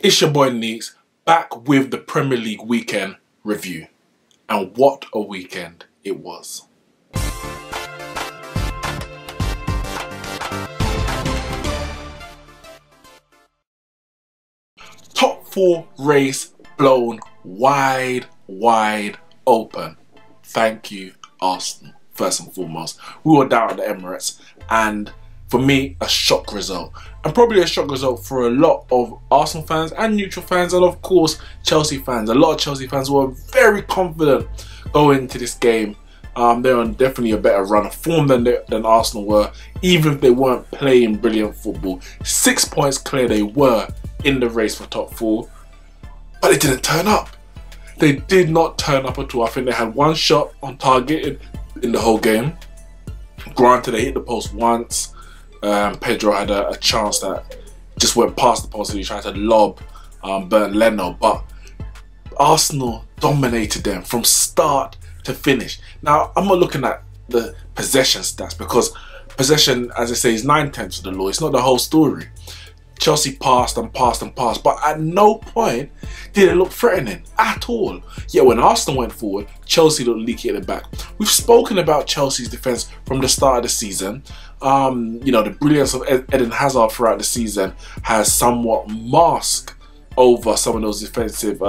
It's your boy Neeks, back with the Premier League weekend review. And what a weekend it was. Top 4 race blown wide open. Thank you, Arsenal, first and foremost. We were down at the Emirates, and for me, a shock result. And probably a shock result for a lot of Arsenal fans and neutral fans, and of course Chelsea fans. A lot of Chelsea fans were very confident going into this game. They're on definitely a better run of form than Arsenal were, even if they weren't playing brilliant football. 6 points clear they were in the race for top 4, but they didn't turn up. They did not turn up at all. I think they had one shot on target in the whole game. Granted, they hit the post once. Pedro had a chance that just went past the post and he tried to lob Bernd Leno, but Arsenal dominated them from start to finish. Now, I'm not looking at the possession stats because possession, as I say, is 9/10 of the law. It's not the whole story. Chelsea passed and passed and passed, but at no point did it look threatening at all. Yet when Arsenal went forward, Chelsea looked leaky at the back. We've spoken about Chelsea's defence from the start of the season. You know, the brilliance of Eden Hazard throughout the season has somewhat masked over some of those defensive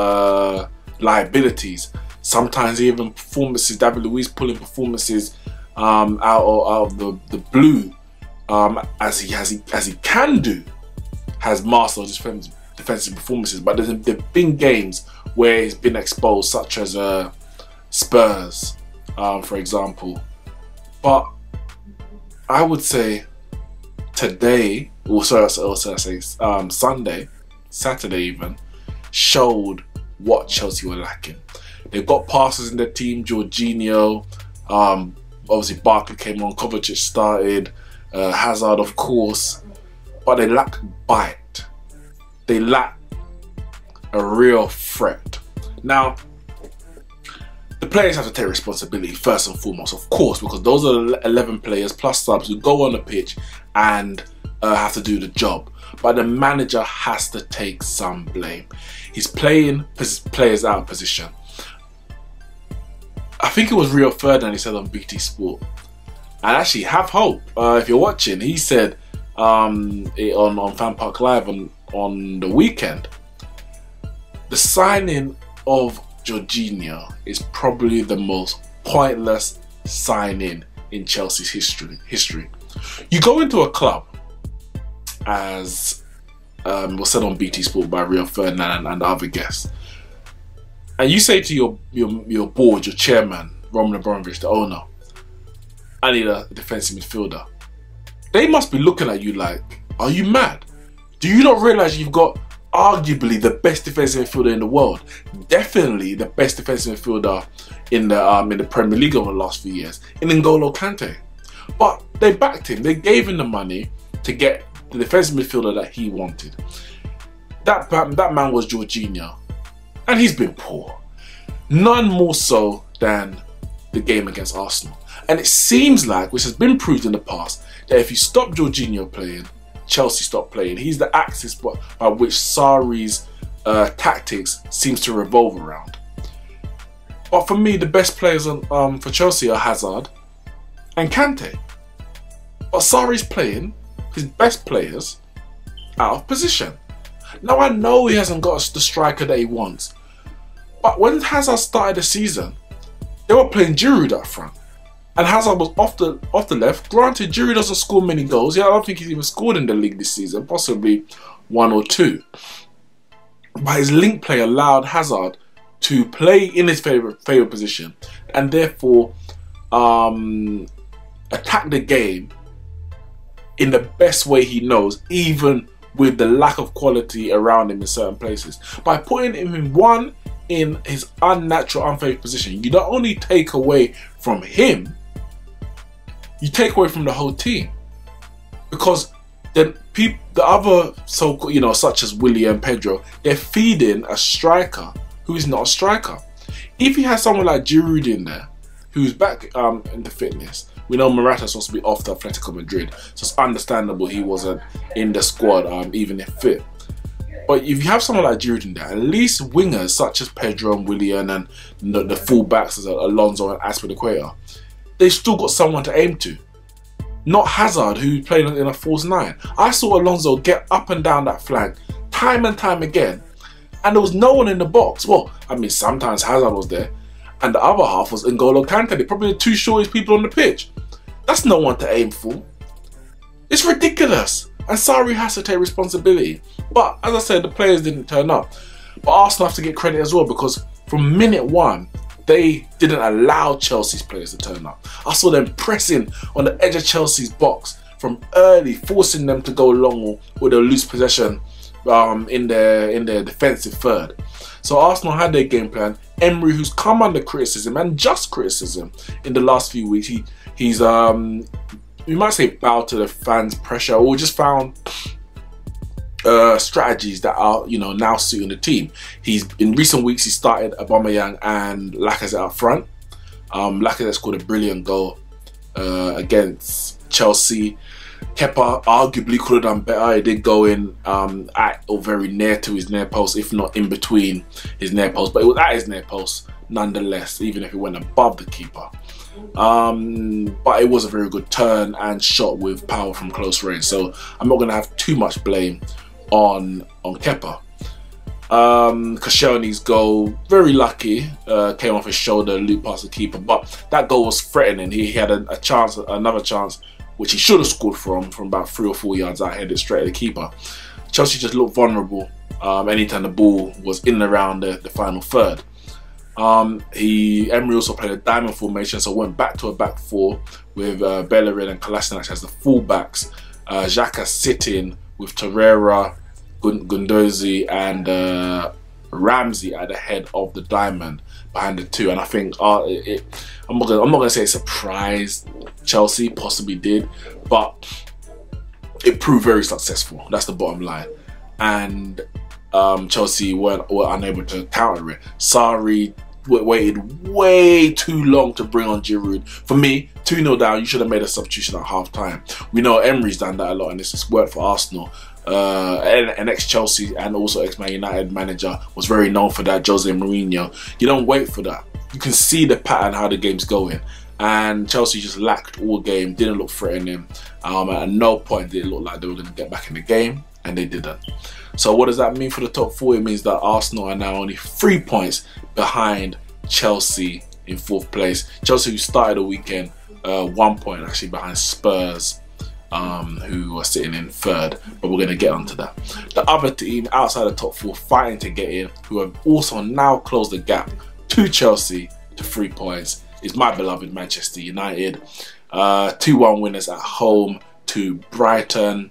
liabilities. Sometimes even performances, David Luiz pulling performances out of the blue, as he can do, has mastered those defensive performances. But there've been games where it's been exposed, such as Spurs, for example. But I would say today, Sunday, Saturday even, showed what Chelsea were lacking. They've got passes in their team. Jorginho, obviously Barkley came on, Kovacic started, Hazard of course, but they lack bite. They lack a real threat. Now, the players have to take responsibility first and foremost, of course, because those are the 11 players plus subs who go on the pitch and have to do the job. But the manager has to take some blame. He's playing players out of position. I think it was Rio Ferdinand, he said on BT Sport, and actually have hope. If you're watching, he said on Fan Park Live on the weekend, the signing of Jorginho is probably the most pointless signing in Chelsea's history. You go into a club, as was said on BT Sport by Rio Ferdinand and other guests, and you say to your board, your chairman, Roman Abramovich, the owner, I need a defensive midfielder. They must be looking at you like, are you mad? Do you not realise you've got arguably the best defensive midfielder in the world? Definitely the best defensive midfielder in the Premier League over the last few years, in N'Golo Kante. But they backed him. They gave him the money to get the defensive midfielder that he wanted. That man was Jorginho, and he's been poor. None more so than the game against Arsenal. And it seems like, which has been proved in the past, that if you stop Jorginho playing, Chelsea stop playing. He's the axis by which Sarri's tactics seems to revolve around. But for me, the best players for Chelsea are Hazard and Kante. But Sarri's playing his best players out of position. Now, I know he hasn't got the striker that he wants, but when Hazard started the season, they were playing Giroud up front, and Hazard was off the left. Granted, Giroud doesn't score many goals. Yeah, I don't think he's even scored in the league this season, possibly 1 or 2. But his link play allowed Hazard to play in his favourite position, and therefore attack the game in the best way he knows, even with the lack of quality around him in certain places. By putting him in his unnatural, unfavourable position, you not only take away from him, you take away from the whole team. Because then the other so-called, such as Willian, Pedro, they're feeding a striker who is not a striker. If you have someone like Giroud in there, who's back into fitness, we know Morata's supposed to be off to Atletico Madrid, so it's understandable he wasn't in the squad, even if fit. But if you have someone like Giroud in there, at least wingers such as Pedro and Willian and the full-backs as Alonso and Azpilicueta, they've still got someone to aim to. Not Hazard, who played in a false nine. I saw Alonso get up and down that flank time and time again, and there was no one in the box. Well, I mean, sometimes Hazard was there, and the other half was N'Golo Kante. They're probably the two shortest people on the pitch. That's no one to aim for. It's ridiculous. And Sarri has to take responsibility. But as I said, the players didn't turn up. But Arsenal have to get credit as well, because from minute one, they didn't allow Chelsea's players to turn up. I saw them pressing on the edge of Chelsea's box from early, forcing them to go long or they'll lose possession in their defensive third. So Arsenal had their game plan. Emery, who's come under criticism and just criticism in the last few weeks, he's you might say bowed to the fans' pressure, or just found strategies that are, you know, now suiting the team. In recent weeks he started Aubameyang and Lacazette up front. Lacazette scored a brilliant goal against Chelsea. Kepa arguably could have done better. He did go in at or very near to his near post, if not in between his near post, but it was at his near post nonetheless, even if it went above the keeper. But it was a very good turn and shot with power from close range, so I'm not going to have too much blame on Kepa. Koscielny's goal, very lucky, came off his shoulder, looped past the keeper, but that goal was threatening. He had a chance, another chance, which he should have scored from about 3 or 4 yards out, headed straight at the keeper. Chelsea just looked vulnerable anytime the ball was in and around the final third. Emery also played a diamond formation, so went back to a back four with Bellerin and Kolasinac as the full-backs. Xhaka sitting with Torreira, Guendouzi and Ramsey at the head of the diamond behind the two. And I think I'm not gonna say it surprised Chelsea, possibly did, but it proved very successful. That's the bottom line. And Chelsea were unable to counter it. Sarri waited way too long to bring on Giroud. For me, 2-0 down, you should have made a substitution at half time. We know Emery's done that a lot, and this has worked for Arsenal. An ex-Chelsea and also ex-Man United manager was very known for that, Jose Mourinho. You don't wait for that. You can see the pattern, how the game's going. And Chelsea just lacked all game, didn't look threatening. At no point did it look like they were going to get back in the game, and they didn't. So what does that mean for the top four? It means that Arsenal are now only 3 points behind Chelsea in 4th place. Chelsea, who started the weekend 1 point actually behind Spurs, who are sitting in 3rd, but we're going to get onto that. The other team outside the top 4 fighting to get in, who have also now closed the gap to Chelsea to 3 points, is my beloved Manchester United. 2-1 winners at home to Brighton.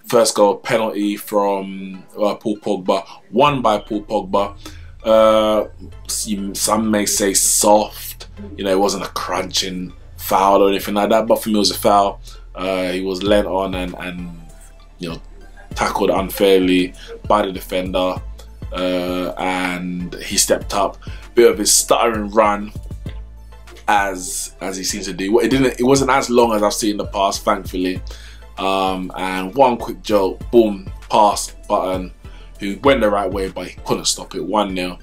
First goal, penalty from Paul Pogba, won by Paul Pogba. Some may say soft, you know, it wasn't a crunching foul or anything like that, but for me it was a foul. He was lent on and you know, tackled unfairly by the defender, and he stepped up. Bit of his stuttering run, as he seems to do. It wasn't as long as I've seen in the past, thankfully. And one quick joke, boom, pass button, who went the right way, but he couldn't stop it. 1-0.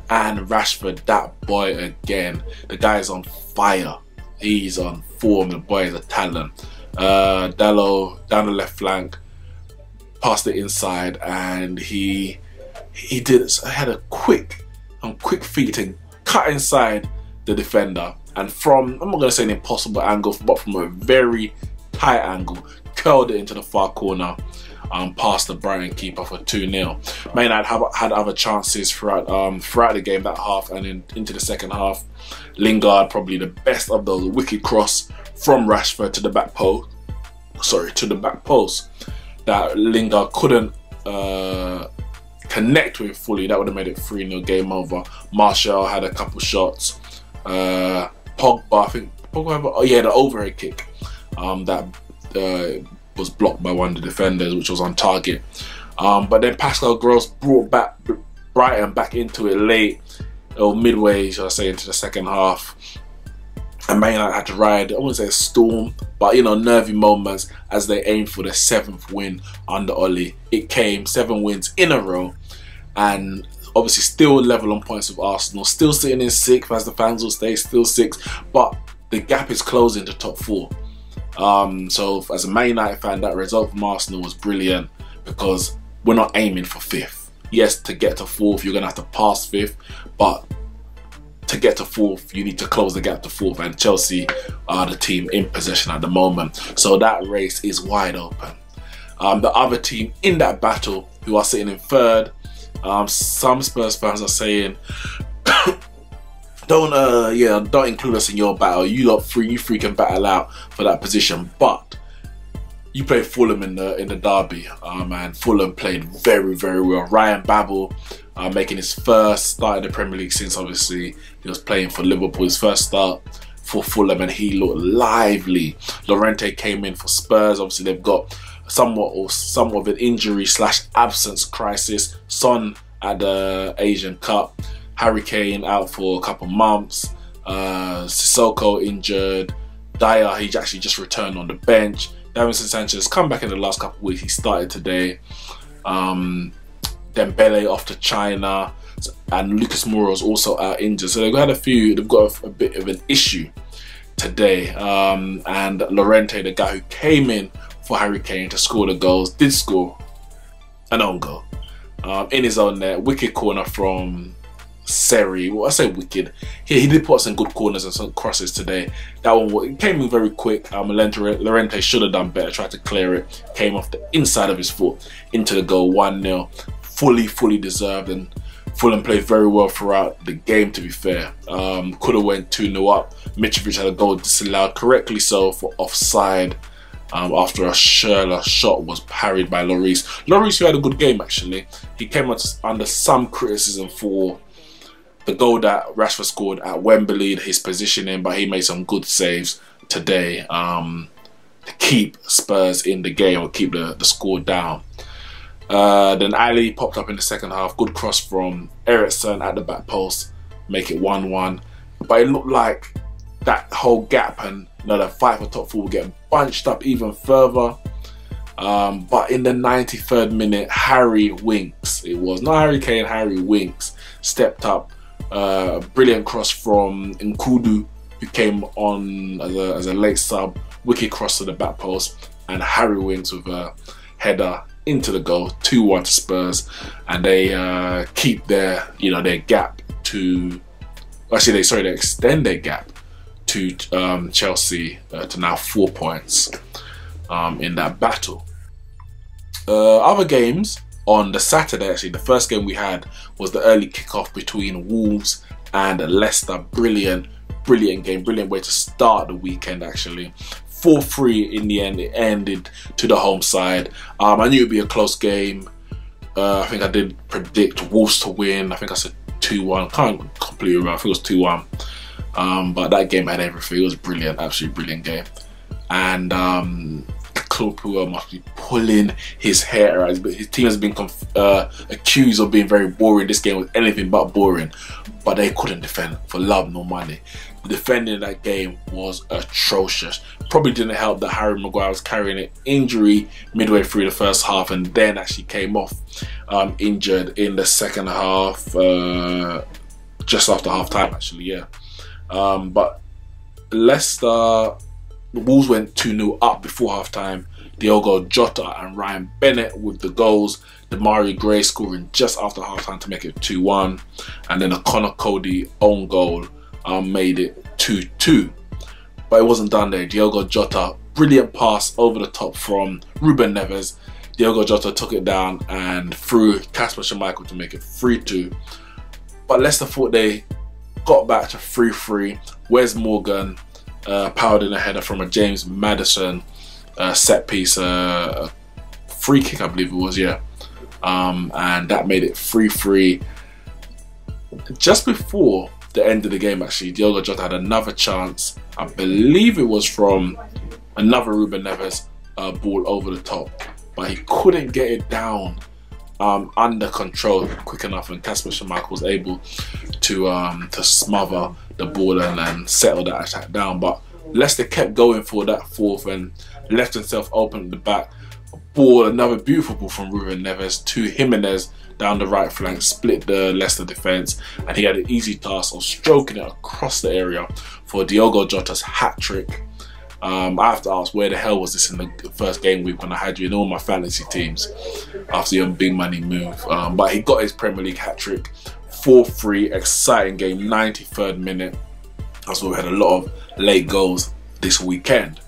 And Rashford, that boy again. The guy is on fire. He's on form. The boy is a talent. Dalot down the left flank, passed it inside, and he had a quick feet and cut inside the defender, and from, I'm not going to say an impossible angle, but from a very tight angle, curled it into the far corner, past the Brighton keeper for 2-0. Man United had other chances throughout the game, that half, and into the second half. Lingard, probably the best of those, wicked cross from Rashford to the back post. Sorry, to the back post that Lingard couldn't connect with fully. That would have made it 3-0, game over. Martial had a couple shots. Pogba, I think Pogba, oh yeah, the overhead kick that was blocked by one of the defenders, which was on target. But then Pascal Gross brought back Brighton back into it late, or midway, shall I say, into the second half. And Man United had to ride, I wouldn't say a storm, but you know, nervy moments as they aimed for their 7th win under Oli. It came, 7 wins in a row, and obviously still level on points with Arsenal, still sitting in 6th, as the fans will stay, still 6th, but the gap is closing to top 4. So as a Man United fan, that result from Arsenal was brilliant, because we're not aiming for 5th. Yes, to get to 4th, you're going to have to pass 5th, but to get to 4th, you need to close the gap to 4th, and Chelsea are the team in possession at the moment. So that race is wide open. The other team in that battle, who are sitting in 3rd, some Spurs fans are saying, don't include us in your battle. You three can battle out for that position. But you played Fulham in the derby, and Fulham played very, very well. Ryan Babel making his first start in the Premier League since obviously he was playing for Liverpool. His first start for Fulham, and he looked lively. Llorente came in for Spurs. Obviously they've got somewhat of an injury / absence crisis. Son at the Asian Cup. Harry Kane out for a couple months. Sissoko injured. Dyer, he actually just returned on the bench. Davinson Sanchez come back in the last couple of weeks. He started today. Dembele off to China, and Lucas Moura's also out injured. So they've got a bit of an issue today. And Llorente, the guy who came in for Harry Kane to score the goals, did score an own goal in his own net. Wicked corner from Seri. Well, I say wicked. He did put some good corners and some crosses today. That one came in very quick. Llorente should have done better. Tried to clear it. Came off the inside of his foot into the goal. 1-0. Fully deserved, and Fulham played very well throughout the game, to be fair. Could have went 2-0 up. Mitrovic had a goal disallowed, correctly so, for offside, after a Schürrle shot was parried by Lloris. Lloris, who had a good game actually. He came under some criticism for the goal that Rashford scored at Wembley, his positioning, but he made some good saves today to keep Spurs in the game, or keep the score down. Then Ali popped up in the second half. Good cross from Eriksson at the back post, make it 1-1. But it looked like that whole gap and the fight for top 4 will get bunched up even further. But in the 93rd minute, Harry Winks, it was not Harry Kane, Harry Winks stepped up. Brilliant cross from Nkudu, who came on as a late sub. Wicked cross to the back post, and Harry Winks with a header into the goal. 2-1 to Spurs, and they keep their gap to, actually they extend their gap to Chelsea to now 4 points in that battle. Other games on the Saturday, actually the first game we had was the early kickoff between Wolves and Leicester. Brilliant game, brilliant way to start the weekend actually. 4-3 in the end. It ended to the home side. I knew it'd be a close game. I think I did predict Wolves to win. I think I said 2-1. Can't completely remember. I think it was 2-1. But that game had everything. It was brilliant, absolutely brilliant game. And Claude Puel must be pulling his hair out. His team has been accused of being very boring. This game was anything but boring, but they couldn't defend for love nor money. The defending in that game was atrocious. Probably didn't help that Harry Maguire was carrying an injury midway through the first half, and then actually came off injured in the second half, just after half time actually, yeah. But Leicester, the Wolves went 2-0 up before half time. Diogo Jota and Ryan Bennett with the goals. Demarai Gray scoring just after half time to make it 2-1, and then a Connor Cody own goal made it 2-2. But it wasn't done there. Diogo Jota, brilliant pass over the top from Ruben Neves. Diogo Jota took it down and threw Kasper Schmeichel to make it 3-2. But Leicester thought they got back to 3-3. Wes Morgan powered in a header from a James Maddison set piece, a free kick I believe it was, yeah. And that made it 3-3. Just before the end of the game actually, Diogo Jota had another chance. I believe it was from another Ruben Neves ball over the top, but he couldn't get it down under control quick enough, and Kasper Schmeichel was able to smother the ball and settle that attack down. But Leicester kept going for that fourth and left himself open at the back. Ball, another beautiful ball from Ruben Neves to Jimenez down the right flank, split the Leicester defence, and he had an easy task of stroking it across the area for Diogo Jota's hat-trick. I have to ask, where the hell was this in the first game week when I had you in all my fantasy teams after your big money move? But he got his Premier League hat-trick. 4-3, exciting game, 93rd minute. That's why we had a lot of late goals this weekend.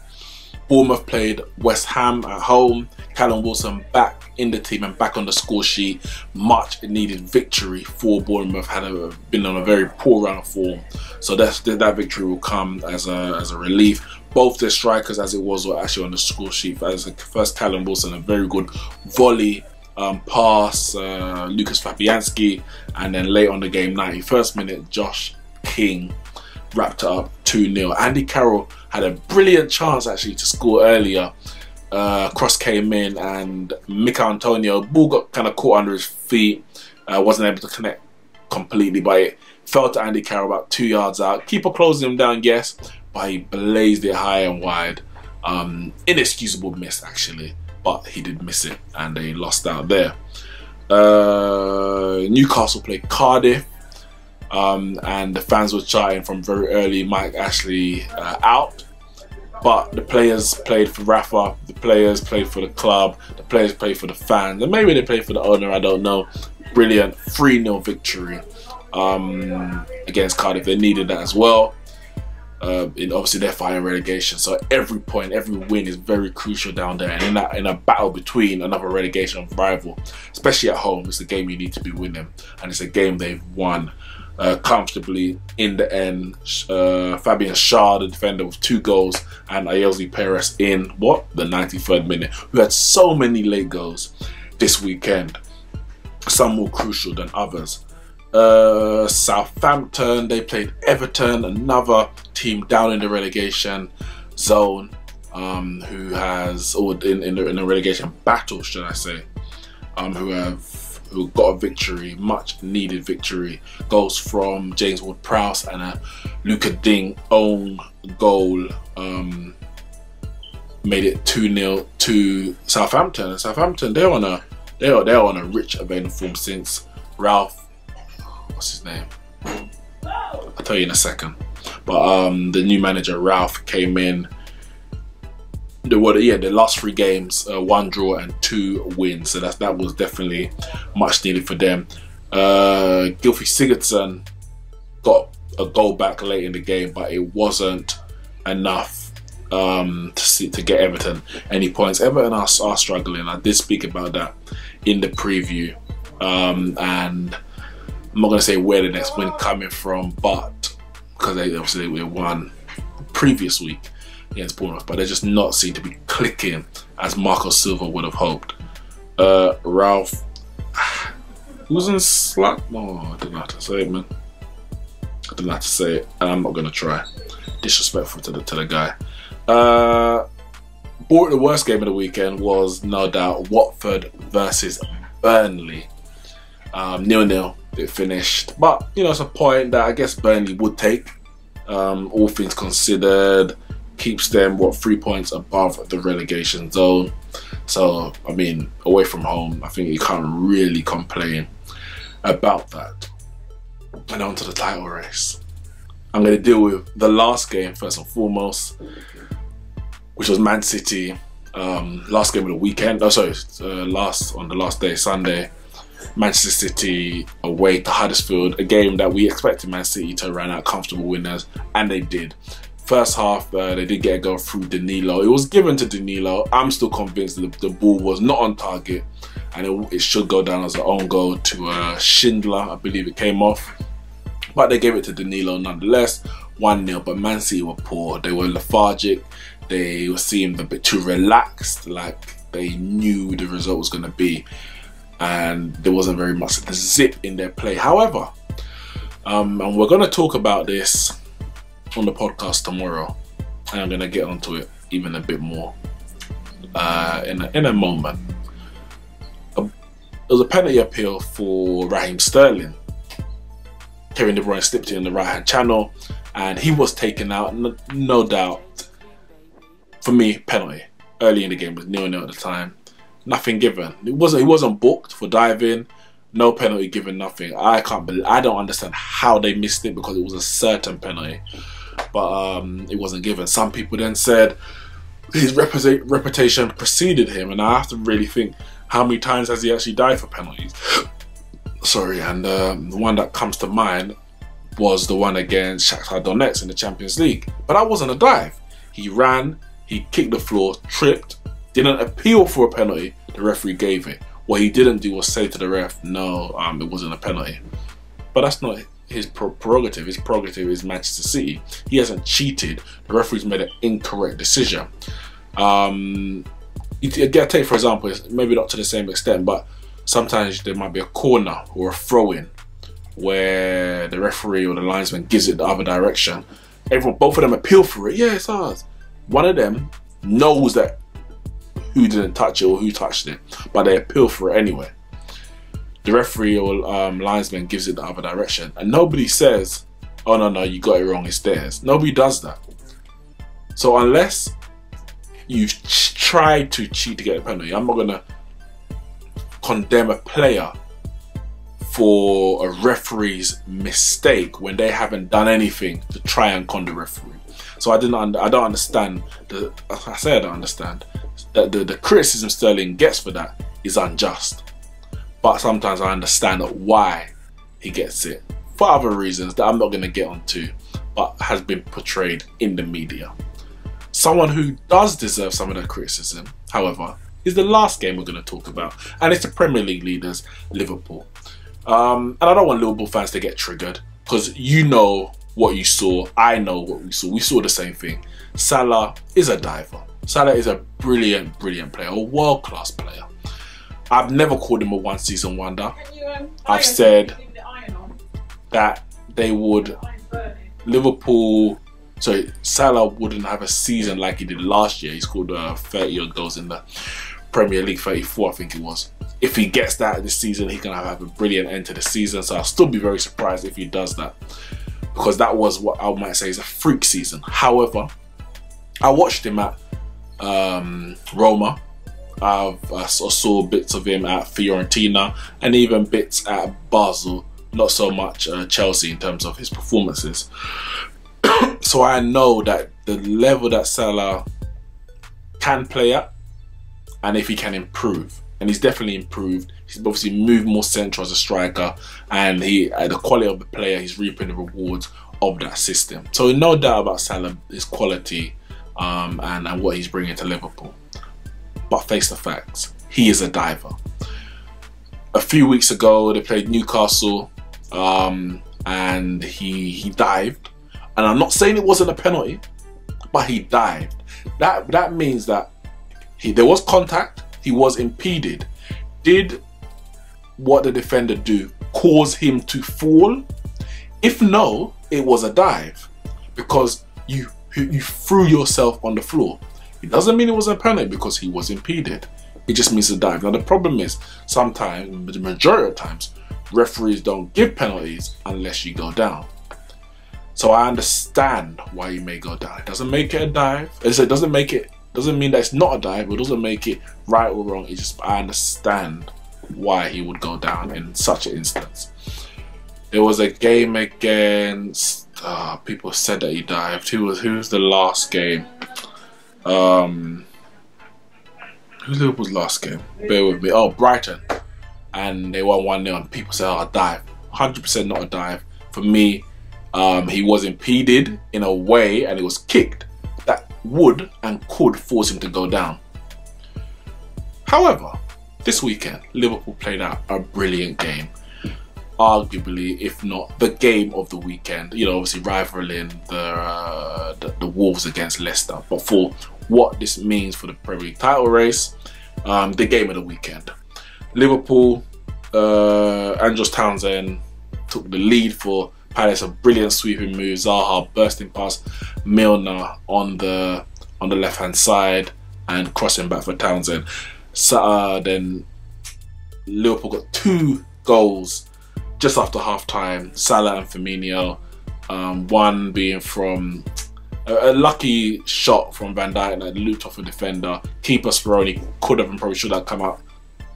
Bournemouth played West Ham at home. Callum Wilson back in the team and back on the score sheet. Much needed victory for Bournemouth. Had been on a very poor run of form, so that victory will come as a relief. Both their strikers, as it was, were actually on the score sheet. As first, Callum Wilson, a very good volley pass, Lucas Fabianski, and then late on the game, 91st minute, Josh King wrapped it up 2-0. Andy Carroll had a brilliant chance actually to score earlier. Cross came in and Mikel Antonio, ball got kind of caught under his feet, wasn't able to connect completely, but it fell to Andy Carroll about 2 yards out. Keeper closed him down, yes, but he blazed it high and wide. Inexcusable miss actually, but he did miss it and they lost out there. Newcastle played Cardiff. And the fans were chanting from very early, Mike Ashley out. But the players played for Rafa, the players played for the club, the players played for the fans, and maybe they played for the owner, I don't know. Brilliant 3-0 victory against Cardiff. They needed that as well. Obviously they're fighting relegation, so every point, every win is very crucial down there. And in a battle between another relegation rival, especially at home, it's a game you need to be winning, and it's a game they've won comfortably in the end. Fabian Schär, the defender, with 2 goals, and Ayoze Perez in the 93rd minute. We had so many late goals this weekend, some more crucial than others. Southampton, they played Everton, another team down in the relegation zone, who has, or in the relegation battle, should I say, who got a victory, much needed victory. Goals from James Ward-Prowse and a Luca Ding own goal made it 2-0 to Southampton. And Southampton, they're on a rich vein of form since Ralph, what's his name? I'll tell you in a second. But the new manager Ralph came in. The last 3 games, 1 draw and 2 wins, so that was definitely much needed for them. Gylfi Sigurdsson got a goal back late in the game, but it wasn't enough to get Everton any points. Everton are struggling. I did speak about that in the preview, and I'm not going to say where the next win coming from, but because they won previous week against Bournemouth, but they just not seem to be clicking as Marco Silva would have hoped. Ralph, who's in slack? No, I don't know how to say it, man. I don't know how to say it, and I'm not gonna try. Disrespectful to the guy. The worst game of the weekend was no doubt Watford versus Burnley. 0-0 it finished, but it's a point that I guess Burnley would take, all things considered. Keeps them 3 points above the relegation zone. So I mean, away from home, I think you can't really complain about that. And on to the title race. I'm going to deal with the last game first and foremost, which was Man City. Last game of the weekend. On the last day, Sunday. Manchester City away to Huddersfield, a game that we expected Man City to run out comfortable winners, and they did. First half, they did get a goal through Danilo. It was given to Danilo. I'm still convinced that the ball was not on target, and it should go down as an own goal to Schindler. I believe it came off, but they gave it to Danilo nonetheless. 1-0, but Man City were poor. They were lethargic. They seemed a bit too relaxed, like they knew the result was going to be, and there wasn't very much zip in their play. However, and we're going to talk about this on the podcast tomorrow, and I'm going to get onto it even a bit more in a moment. was a penalty appeal for Raheem Sterling. Kevin De Bruyne slipped it in the right hand channel and he was taken out. No doubt, for me, penalty. Early in the game, it was 0-0 at the time. Nothing given. He wasn't booked for diving. No penalty given, nothing. I don't understand how they missed it, because it was a certain penalty, but it wasn't given. Some people then said his reputation preceded him, and I have to really think, how many times has he actually dived for penalties? Sorry, and the one that comes to mind was the one against Shakhtar Donetsk in the Champions League. But that wasn't a dive. He ran, he kicked the floor, tripped, didn't appeal for a penalty. The referee gave it. What he didn't do was say to the ref, no, it wasn't a penalty. But that's not his prerogative. His prerogative is Manchester City. He hasn't cheated. The referee's made an incorrect decision. Take, for example, maybe not to the same extent, but sometimes there might be a corner or a throw-in where the referee or the linesman gives it the other direction. Both of them appeal for it. Yeah, it's ours. One of them knows that who didn't touch it or who touched it, but they appeal for it anyway. The referee or linesman gives it the other direction, and nobody says, oh no, you got it wrong, it's theirs. Nobody does that. So unless you've tried to cheat to get a penalty, I'm not gonna condemn a player for a referee's mistake when they haven't done anything to try and con the referee. So I don't understand. I say I don't understand. That the criticism Sterling gets for that is unjust, but sometimes I understand why he gets it for other reasons that I'm not going to get onto, but has been portrayed in the media. Someone who does deserve some of the criticism, however, is the last game we're going to talk about, and it's the Premier League leaders, Liverpool. And I don't want Liverpool fans to get triggered, because you know what you saw, I know what we saw. We saw the same thing. Salah is a diver. Salah is a brilliant player, a world-class player. I've never called him a one-season wonder. I've said that Salah wouldn't have a season like he did last year. He scored 30-odd goals in the Premier League, 34 I think it was. If he gets that this season, he's going to have a brilliant end to the season. So I'll still be very surprised if he does that, because that was what I might say is a freak season. However, I watched him at Roma. I saw bits of him at Fiorentina and even bits at Basel. Not so much Chelsea in terms of his performances. So I know that the level that Salah can play at, and if he can improve, and he's definitely improved. He's obviously moved more central as a striker, and the quality of the player, he's reaping the rewards of that system. So no doubt about Salah, his quality and what he's bringing to Liverpool. But face the facts, he is a diver. A few weeks ago, they played Newcastle, and he dived. And I'm not saying it wasn't a penalty, but he dived. That means that there was contact, he was impeded. Did what the defender do cause him to fall? If no, it was a dive, because you threw yourself on the floor. It doesn't mean it was a penalty because he was impeded. It just means a dive. Now the problem is, sometimes, the majority of times, referees don't give penalties unless you go down. So I understand why you may go down. It doesn't make it a dive. It doesn't mean that it's not a dive. It doesn't make it right or wrong. It's just, I understand why he would go down in such an instance. There was a game against, people said that he dived. Who was the last game? Who's Liverpool's last game? Bear with me. Oh, Brighton. And they won 1-0 and people said, oh, a dive. 100% not a dive. For me, he was impeded in a way, and he was kicked that would and could force him to go down. However, this weekend, Liverpool played out a brilliant game. Arguably, if not the game of the weekend. You know, obviously rivaling the Wolves against Leicester. But for what this means for the Premier League title race, the game of the weekend. Liverpool, Andros Townsend took the lead for Palace. A brilliant sweeping move. Zaha bursting past Milner on the left hand side and crossing back for Townsend. Then Liverpool got 2 goals just after half time. Salah and Firmino. One being from a lucky shot from Van Dijk that looped off a defender. Keeper Speroni could have and probably should have come out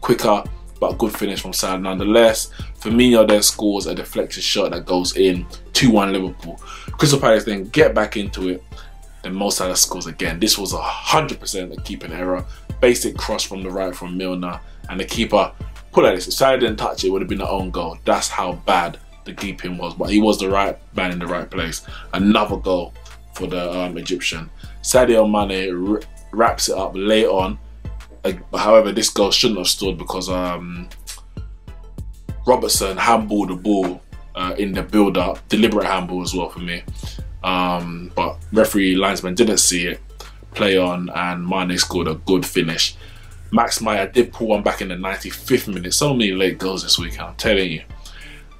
quicker, but a good finish from Salah nonetheless. Firmino then scores a deflected shot that goes in. 2-1 Liverpool. Crystal Palace then get back into it. Then Mo Salah scores again. This was 100% a keeping error. Basic cross from the right from Milner, and the keeper put like this. If Salah didn't touch it, it would have been an own goal. That's how bad the keeping was. But he was the right man in the right place. Another goal for the Egyptian. Sadio Mane wraps it up late on. However, this goal shouldn't have stood because Robertson handballed the ball in the build-up. Deliberate handball as well for me. But referee linesman didn't see it. Play on, and Mane scored a good finish. Max Meyer did pull one back in the 95th minute. So many late goals this weekend, I'm telling you.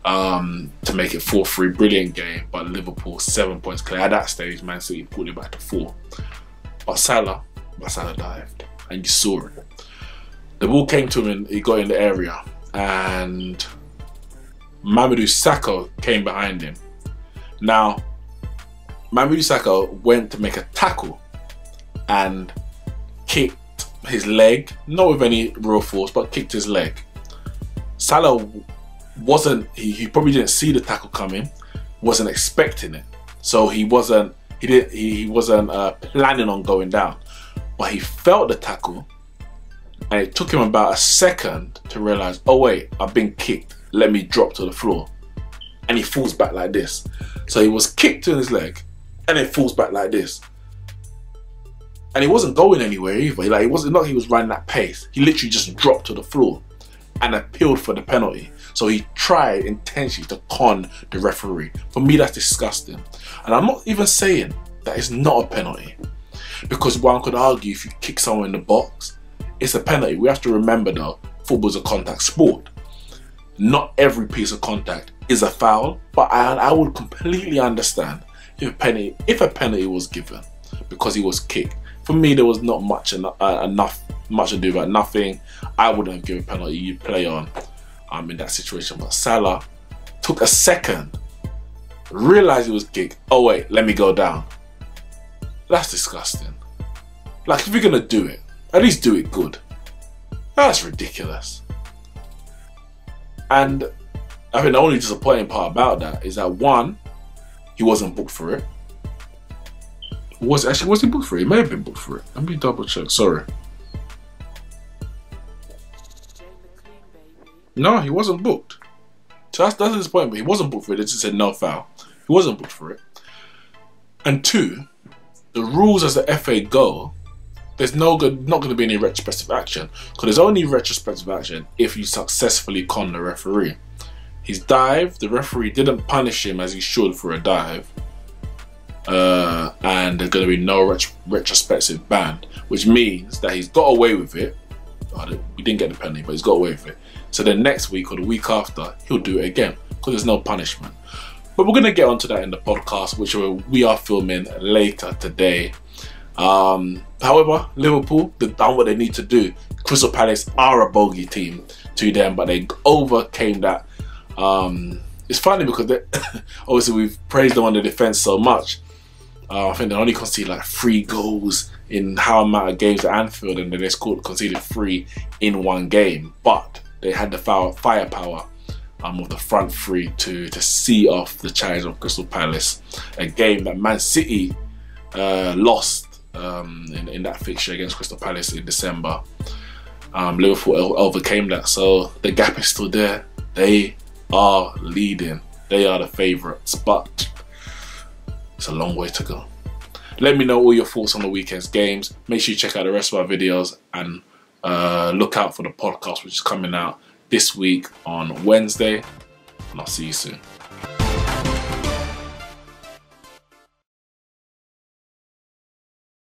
To make it 4-3, brilliant game. But Liverpool 7 points clear. At that stage, Man City pulled it back to 4. But Salah dived, and you saw it. The ball came to him and he got in the area, and Mamadou Sakho came behind him. Now, Mamadou Sakho went to make a tackle and kicked his leg, not with any real force, but kicked his leg. Salah wasn't, he probably didn't see the tackle coming, wasn't expecting it, so he wasn't planning on going down, but he felt the tackle, and it took him about a second to realize, oh wait, I've been kicked, let me drop to the floor, and he falls back like this. So he was kicked in his leg, and it falls back like this. And he wasn't going anywhere either. Like, it wasn't like he was running that pace. He literally just dropped to the floor and appealed for the penalty. So he tried intentionally to con the referee. For me, that's disgusting. And I'm not even saying that it's not a penalty, because one could argue if you kick someone in the box, it's a penalty. We have to remember though, football's a contact sport. Not every piece of contact is a foul, but I would completely understand if a penalty was given because he was kicked. For me, there was not much ado about nothing. I wouldn't have given a penalty. You play on in that situation. But Salah took a second, realized he was kicked. Oh wait, let me go down. That's disgusting. Like, if you're gonna do it, at least do it good. That's ridiculous. And I think the only disappointing part about that is that, one, he wasn't booked for it. Was he booked for it? He may have been booked for it. Let me double check. Sorry. No, he wasn't booked. So that's the disappointment. He wasn't booked for it. It just said no foul. He wasn't booked for it. And two, the rules as the FA go, there's not going to be any retrospective action, because there's only retrospective action if you successfully con the referee. He's dived, the referee didn't punish him as he should for a dive, and there's going to be no retrospective ban, which means that he's got away with it. We didn't get the penalty, but he's got away with it. So then next week or the week after, he'll do it again, because there's no punishment. But we're going to get onto that in the podcast, which we are filming later today. However, Liverpool, they've done what they need to do. Crystal Palace are a bogey team to them, but they overcame that. It's funny because obviously we've praised them on the defence so much. I think they only conceded like 3 goals in how amount of games at Anfield, and then they conceded 3 in one game. But they had the firepower of the front 3 to see off the challenge of Crystal Palace, a game that Man City lost in that fixture against Crystal Palace in December. Liverpool overcame that, so the gap is still there. They are leading. They are the favourites, but it's a long way to go. Let me know all your thoughts on the weekend's games. Make sure you check out the rest of our videos, and look out for the podcast, which is coming out this week on Wednesday, and I'll see you soon.